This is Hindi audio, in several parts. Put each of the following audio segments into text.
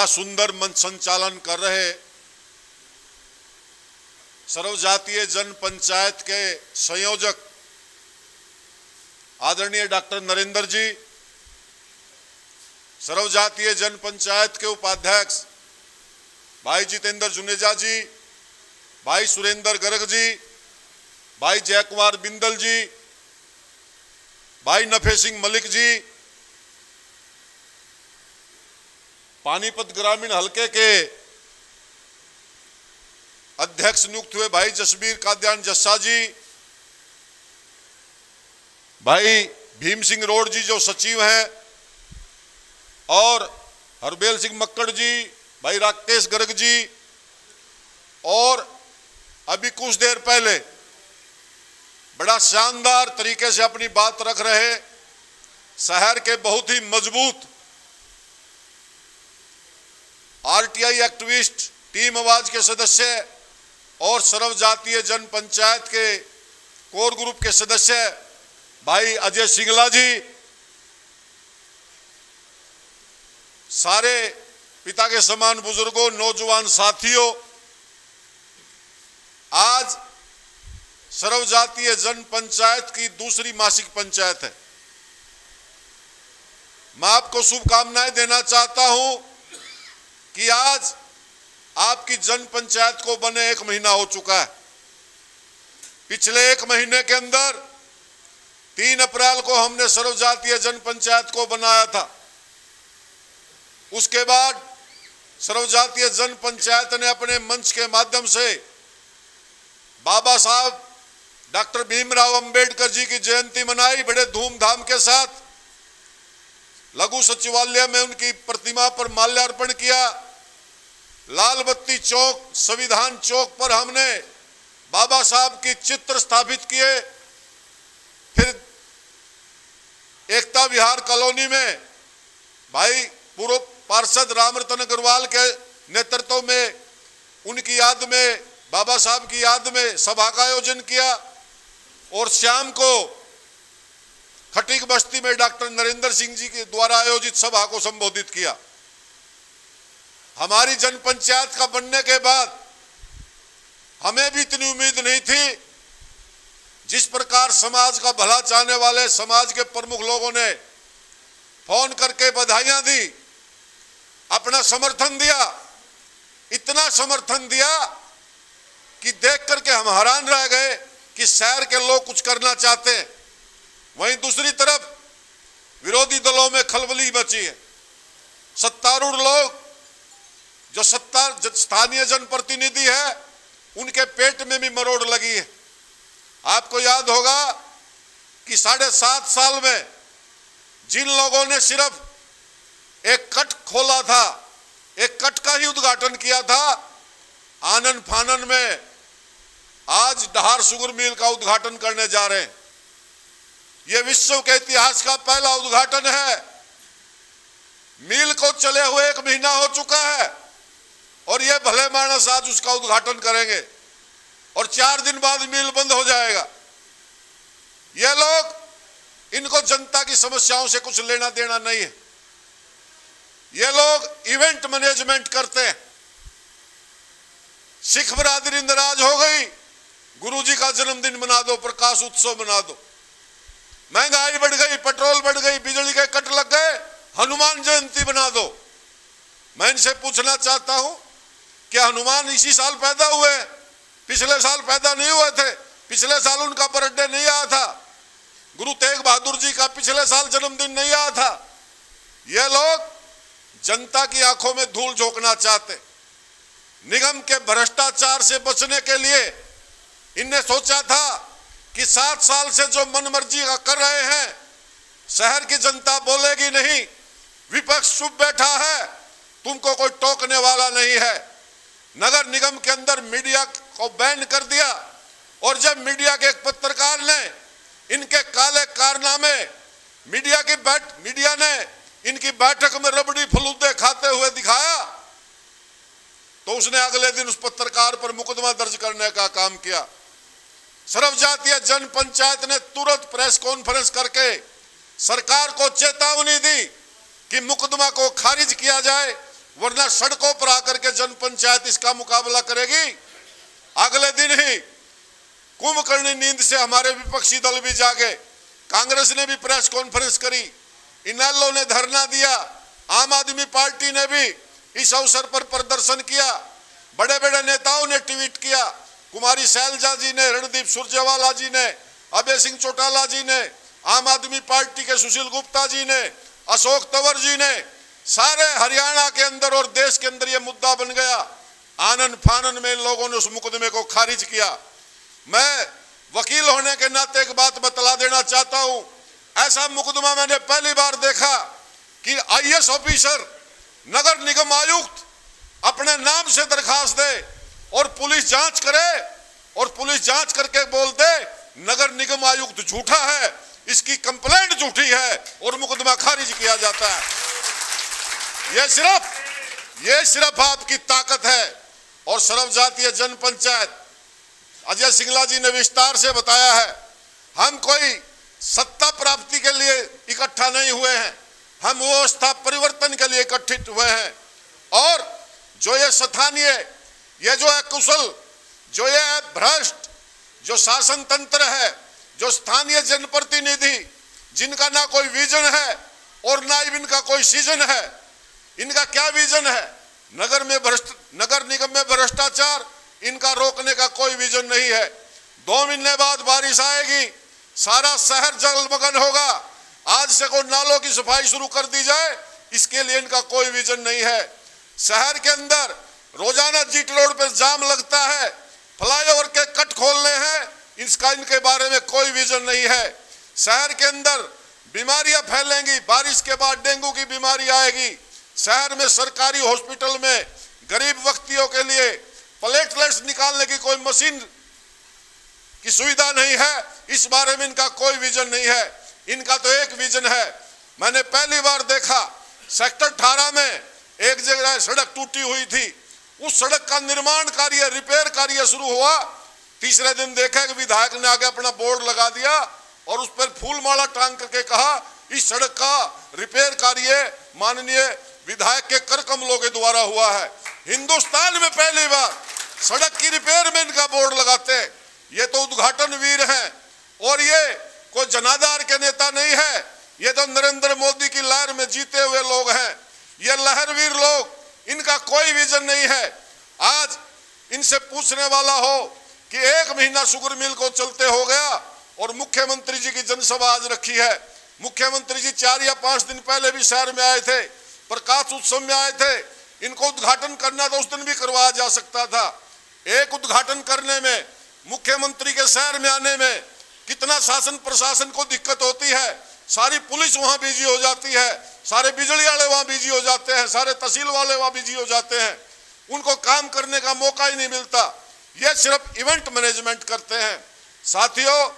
बड़ा सुंदर मंच संचालन कर रहे सर्वजातीय जन पंचायत के संयोजक आदरणीय डॉक्टर नरेंद्र जी, सर्वजातीय जन पंचायत के उपाध्यक्ष भाई जितेंद्र जुनेजा जी, भाई सुरेंद्र गर्ग जी, भाई जयकुमार बिंदल जी, भाई नफे सिंह मलिक जी, पानीपत ग्रामीण हलके के अध्यक्ष नियुक्त हुए भाई जसबीर कादियान जस्सा जी, भाई भीम सिंह रोड जी जो सचिव हैं, और हरबेल सिंह मक्कड़ जी, भाई राकेश गर्ग जी, और अभी कुछ देर पहले बड़ा शानदार तरीके से अपनी बात रख रहे शहर के बहुत ही मजबूत आरटीआई एक्टिविस्ट टीम आवाज के सदस्य और सर्वजातीय जन पंचायत के कोर ग्रुप के सदस्य भाई अजय सिंगला जी, सारे पिता के समान बुजुर्गों, नौजवान साथियों, आज सर्वजातीय जन पंचायत की दूसरी मासिक पंचायत है। मैं आपको शुभकामनाएं देना चाहता हूं कि आज आपकी जन पंचायत को बने 1 महीना हो चुका है। पिछले 1 महीने के अंदर 3 अप्रैल को हमने सर्वजातीय जन पंचायत को बनाया था। उसके बाद सर्वजातीय जन पंचायत ने अपने मंच के माध्यम से बाबा साहब डॉक्टर भीमराव अंबेडकर जी की जयंती मनाई, बड़े धूमधाम के साथ लघु सचिवालय में उनकी प्रतिमा पर माल्यार्पण किया। लाल बत्ती चौक, संविधान चौक पर हमने बाबा साहब की चित्र स्थापित किए। फिर एकता विहार कॉलोनी में भाई पूर्व पार्षद रामरतन अग्रवाल के नेतृत्व में उनकी याद में, बाबा साहब की याद में सभा का आयोजन किया, और शाम को खटीक बस्ती में डॉक्टर नरेंद्र सिंह जी के द्वारा आयोजित सभा को संबोधित किया। हमारी जन पंचायत का बनने के बाद हमें भी इतनी उम्मीद नहीं थी। जिस प्रकार समाज का भला चाहने वाले समाज के प्रमुख लोगों ने फोन करके बधाइयां दी, अपना समर्थन दिया, इतना समर्थन दिया कि देख करके हम हैरान रह गए कि शहर के लोग कुछ करना चाहते हैं। वहीं दूसरी तरफ विरोधी दलों में खलबली मची है। सत्तारूढ़ लोग जो स्थानीय जनप्रतिनिधि है, उनके पेट में भी मरोड़ लगी है। आपको याद होगा कि 7.5 साल में जिन लोगों ने सिर्फ एक कट खोला था, एक कट का ही उद्घाटन किया था, आनन फानन में आज धार शुगर मिल का उद्घाटन करने जा रहे हैं। यह विश्व के इतिहास का पहला उद्घाटन है। मिल को चले हुए 1 महीना हो चुका है और ये भले मानस आज उसका उद्घाटन करेंगे और 4 दिन बाद मिल बंद हो जाएगा। ये लोग, इनको जनता की समस्याओं से कुछ लेना देना नहीं है। ये लोग इवेंट मैनेजमेंट करते हैं। सिख बरादरी नाराज हो गई, गुरुजी का जन्मदिन मना दो, प्रकाश उत्सव मना दो। महंगाई बढ़ गई, पेट्रोल बढ़ गई, बिजली के कट लग गए, हनुमान जयंती बना दो। मैं इनसे पूछना चाहता हूं, क्या हनुमान इसी साल पैदा हुए? पिछले साल पैदा नहीं हुए थे? पिछले साल उनका बर्थडे नहीं आया था? गुरु तेग बहादुर जी का पिछले साल जन्मदिन नहीं आया था? ये लोग जनता की आंखों में धूल झोंकना चाहते। निगम के भ्रष्टाचार से बचने के लिए इनने सोचा था कि 7 साल से जो मनमर्जी का कर रहे हैं, शहर की जनता बोलेगी नहीं, विपक्ष चुप बैठा है, तुमको कोई टोकने वाला नहीं है। नगर निगम के अंदर मीडिया को बैन कर दिया, और जब मीडिया के एक पत्रकार ने इनके काले कारनामे, मीडिया ने इनकी बैठक में रबड़ी फलूदे खाते हुए दिखाया, तो उसने अगले दिन उस पत्रकार पर मुकदमा दर्ज करने का काम किया। सर्वजातीय जन पंचायत ने तुरंत प्रेस कॉन्फ्रेंस करके सरकार को चेतावनी दी कि मुकदमा को खारिज किया जाए, वरना सड़कों पर आकर के जन पंचायत इसका मुकाबला करेगी। अगले दिन ही कुंभकर्णी नींद से हमारे विपक्षी दल भी जागे, कांग्रेस ने भी प्रेस कॉन्फ्रेंस करी, इनेलो ने धरना दिया, आम आदमी पार्टी ने भी इस अवसर पर प्रदर्शन किया, बड़े बड़े नेताओं ने ट्वीट किया, कुमारी शैलजा जी ने, रणदीप सुरजेवाला जी ने, अभय सिंह चौटाला जी ने, आम आदमी पार्टी के सुशील गुप्ता जी ने, अशोक तंवर जी ने, सारे हरियाणा के अंदर और देश के अंदर यह मुद्दा बन गया। आनन फानन में इन लोगों ने उस मुकदमे को खारिज किया। मैं वकील होने के नाते एक बात बतला देना चाहता हूं, ऐसा मुकदमा मैंने पहली बार देखा कि आईएएस ऑफिसर, नगर निगम आयुक्त अपने नाम से दरखास्त दे और पुलिस जांच करे और पुलिस जांच करके बोल दे नगर निगम आयुक्त झूठा है, इसकी कंप्लेंट झूठी है और मुकदमा खारिज किया जाता है। यह सिर्फ आपकी ताकत है। और सर्वजातीय जन पंचायत, अजय सिंगला जी ने विस्तार से बताया है, हम कोई सत्ता प्राप्ति के लिए इकट्ठा नहीं हुए हैं, हम व्यवस्था परिवर्तन के लिए इकट्ठित हुए हैं। और जो ये स्थानीय, ये जो है कुशल, जो ये है भ्रष्ट, जो शासन तंत्र है, जो स्थानीय जनप्रतिनिधि, जिनका ना कोई विजन है और ना इनका कोई सीजन है। इनका क्या विजन है? नगर निगम में भ्रष्टाचार, इनका रोकने का कोई विजन नहीं है। 2 महीने बाद बारिश आएगी, सारा शहर जलमग्न होगा, आज से कोई नालों की सफाई शुरू कर दी जाए, इसके लिए इनका कोई विजन नहीं है। शहर के अंदर रोजाना जीटी रोड पर जाम लगता है, फ्लाईओवर के कट खोलने हैं, इसका इनके बारे में कोई विजन नहीं है। शहर के अंदर बीमारियां फैलेंगी, बारिश के बाद डेंगू की बीमारी आएगी। शहर में सरकारी हॉस्पिटल में गरीब व्यक्तियों के लिए प्लेटलेट्स निकालने की कोई मशीन की सुविधा नहीं है, इस बारे में इनका कोई विजन नहीं है। इनका तो एक विजन है, मैंने पहली बार देखा सेक्टर 18 में एक जगह सड़क टूटी हुई थी, उस सड़क का निर्माण कार्य, रिपेयर कार्य शुरू हुआ, तीसरे दिन देखा कि विधायक ने आगे अपना बोर्ड लगा दिया और उस पर फूल माला टांग करके कहा इस सड़क का रिपेयर कार्य माननीय विधायक के कर कमलों के द्वारा हुआ है। हिंदुस्तान में पहली बार सड़क की रिपेयर में इनका बोर्ड लगाते हैं। ये तो उद्घाटन वीर हैं और ये कोई जनाधार के नेता नहीं है, ये तो नरेंद्र मोदी की लहर में जीते हुए लोग हैं। ये लहरवीर लोग, इनका कोई विजन नहीं है। आज इनसे पूछने वाला हो कि 1 महीना शुगर मिल को चलते हो गया और मुख्यमंत्री जी की जनसभा आज रखी है। मुख्यमंत्री जी 4 या 5 दिन पहले भी शहर में आए थे, प्रकाश उत्सव में आए थे। इनको उद्घाटन करना तो उस दिन भी करवाया जा सकता था। एक उद्घाटन करने में, मुख्यमंत्री के शहर में आने में कितना शासन प्रशासन को दिक्कत होती है। सारी पुलिस वहां बिजी हो जाती है, सारे बिजली वाले वहां बिजी हो जाते हैं, सारे तहसील वाले वहां बिजी हो जाते हैं, उनको काम करने का मौका ही नहीं मिलता। ये सिर्फ इवेंट मैनेजमेंट करते हैं। साथियों,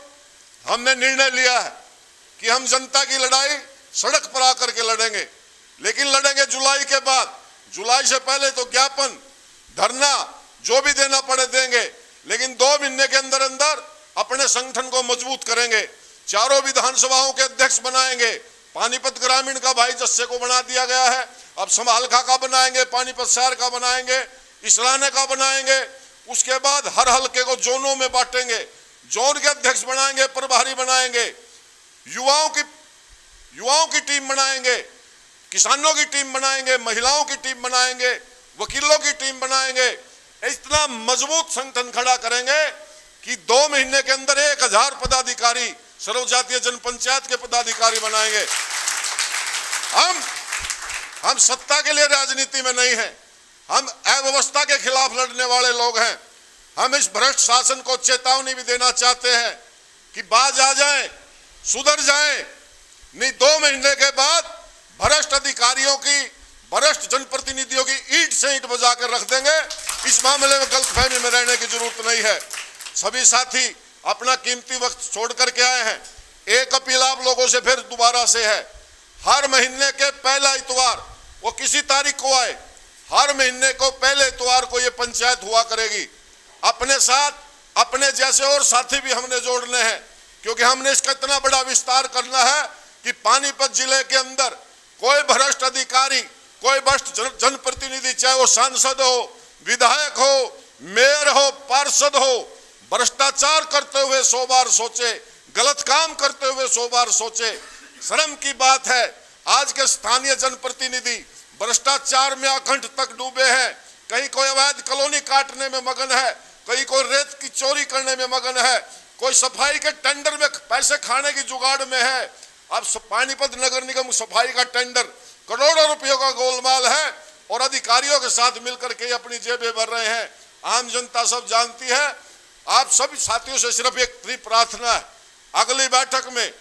हमने निर्णय लिया है कि हम जनता की लड़ाई सड़क पर आकर के लड़ेंगे, लेकिन लड़ेंगे जुलाई के बाद। जुलाई से पहले तो ज्ञापन, धरना जो भी देना पड़े देंगे, लेकिन 2 महीने के अंदर अंदर अपने संगठन को मजबूत करेंगे। 4 विधानसभाओं के अध्यक्ष बनाएंगे। पानीपत ग्रामीण का भाई जस्से को बना दिया गया है, अब समालखा का बनाएंगे, पानीपत शहर का बनाएंगे, इसलाने का बनाएंगे। उसके बाद हर हलके को जोनों में बांटेंगे, जोन के अध्यक्ष बनाएंगे, प्रभारी बनाएंगे, युवाओं की टीम बनाएंगे, किसानों की टीम बनाएंगे, महिलाओं की टीम बनाएंगे, वकीलों की टीम बनाएंगे। इतना मजबूत संगठन खड़ा करेंगे कि 2 महीने के अंदर 1000 पदाधिकारी सर्वजातीय जनपंचायत के पदाधिकारी बनाएंगे। हम सत्ता के लिए राजनीति में नहीं हैं, हम अव्यवस्था के खिलाफ लड़ने वाले लोग हैं। हम इस भ्रष्ट शासन को चेतावनी भी देना चाहते हैं कि बाज आ जाएं, सुधर जाएं, नहीं 2 महीने के बाद भ्रष्ट अधिकारियों की, भ्रष्ट जनप्रतिनिधियों की ईंट से ईंट बजा कर रख देंगे। इस मामले में गलतफहमी में रहने की जरूरत नहीं है। सभी साथी अपना कीमती वक्त छोड़ करके आए हैं। एक अपील आप लोगों से फिर दोबारा से है, हर महीने के पहला इतवार, वो किसी तारीख को आए, हर महीने को पहले इतवार को ये पंचायत हुआ करेगी। अपने साथ अपने जैसे और साथी भी हमने जोड़ने हैं, क्योंकि हमने इसका इतना बड़ा विस्तार करना है कि पानीपत जिले के अंदर कोई भ्रष्ट अधिकारी कोई भ्रष्ट जनप्रतिनिधि, चाहे वो सांसद हो, विधायक हो, मेयर हो, पार्षद हो, भ्रष्टाचार करते हुए 100 बार सोचे, गलत काम करते हुए 100 बार सोचे। शर्म की बात है, आज के स्थानीय जनप्रतिनिधि भ्रष्टाचार में अखंड तक डूबे हैं। कहीं कोई अवैध कॉलोनी काटने में मगन है, कहीं कोई रेत की चोरी करने में मगन है, कोई सफाई के टेंडर में पैसे खाने की जुगाड़ में है। अब पानीपत नगर निगम सफाई का टेंडर करोड़ों रुपयों का गोलमाल है और अधिकारियों के साथ मिलकर के अपनी जेबें भर रहे हैं। आम जनता सब जानती है। आप सभी साथियों से सिर्फ एक प्रार्थना है, अगली बैठक में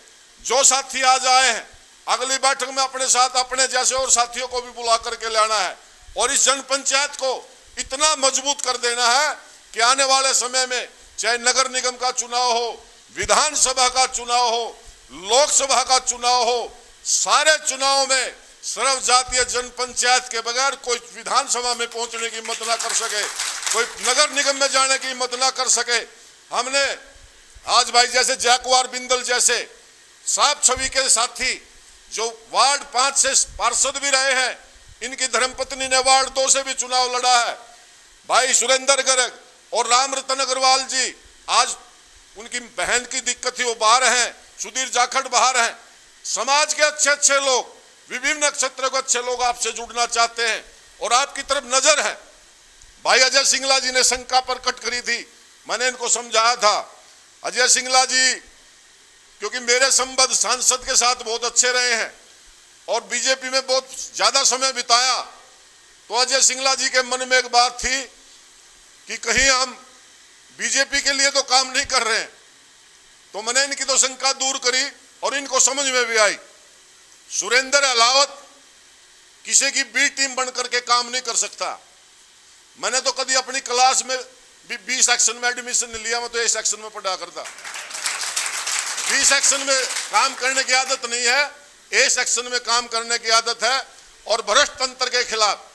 जो साथी आज आए हैं, अगली बैठक में अपने साथ अपने जैसे और साथियों को भी बुला करके लाना है और इस जनपंचायत को इतना मजबूत कर देना है कि आने वाले समय में चाहे नगर निगम का चुनाव हो, विधानसभा का चुनाव हो, लोकसभा का चुनाव हो, सारे चुनाव में सर्व जातीय जनपंचायत के बगैर कोई विधानसभा में पहुंचने की हिम्मत ना कर सके, कोई नगर निगम में जाने की हिम्मत ना कर सके। हमने आज भाई जैसे जयकुमार बिंदल जैसे साफ छवि के साथी जो वार्ड 5 से पार्षद भी रहे हैं, इनकी धर्मपत्नी ने वार्ड 2 से भी चुनाव लड़ा है। भाई सुरेंद्र गर्ग और रामरतन अग्रवाल जी, आज उनकी बहन की दिक्कत थी, वो बाहर हैं, सुधीर जाखड़ बाहर हैं। समाज के अच्छे अच्छे लोग, विभिन्न क्षेत्रों के अच्छे लोग आपसे जुड़ना चाहते हैं और आपकी तरफ नजर है। भाई अजय सिंगला जी ने शंका प्रकट करी थी, मैंने इनको समझाया था। अजय सिंगला जी, क्योंकि मेरे संबंध सांसद के साथ बहुत अच्छे रहे हैं और बीजेपी में बहुत ज्यादा समय बिताया, तो अजय सिंगला जी के मन में एक बात थी कि कहीं हम बीजेपी के लिए तो काम नहीं कर रहे हैं। तो मैंने इनकी तो शंका दूर करी और इनको समझ में भी आई, सुरेंद्र अलावत किसी की बी टीम बनकर के काम नहीं कर सकता। मैंने तो कभी अपनी क्लास में बी सेक्शन में एडमिशन लिया, मैं तो ए सेक्शन में पढ़ा करता। बी सेक्शन में काम करने की आदत नहीं है, ए सेक्शन में काम करने की आदत है। और भ्रष्ट तंत्र के खिलाफ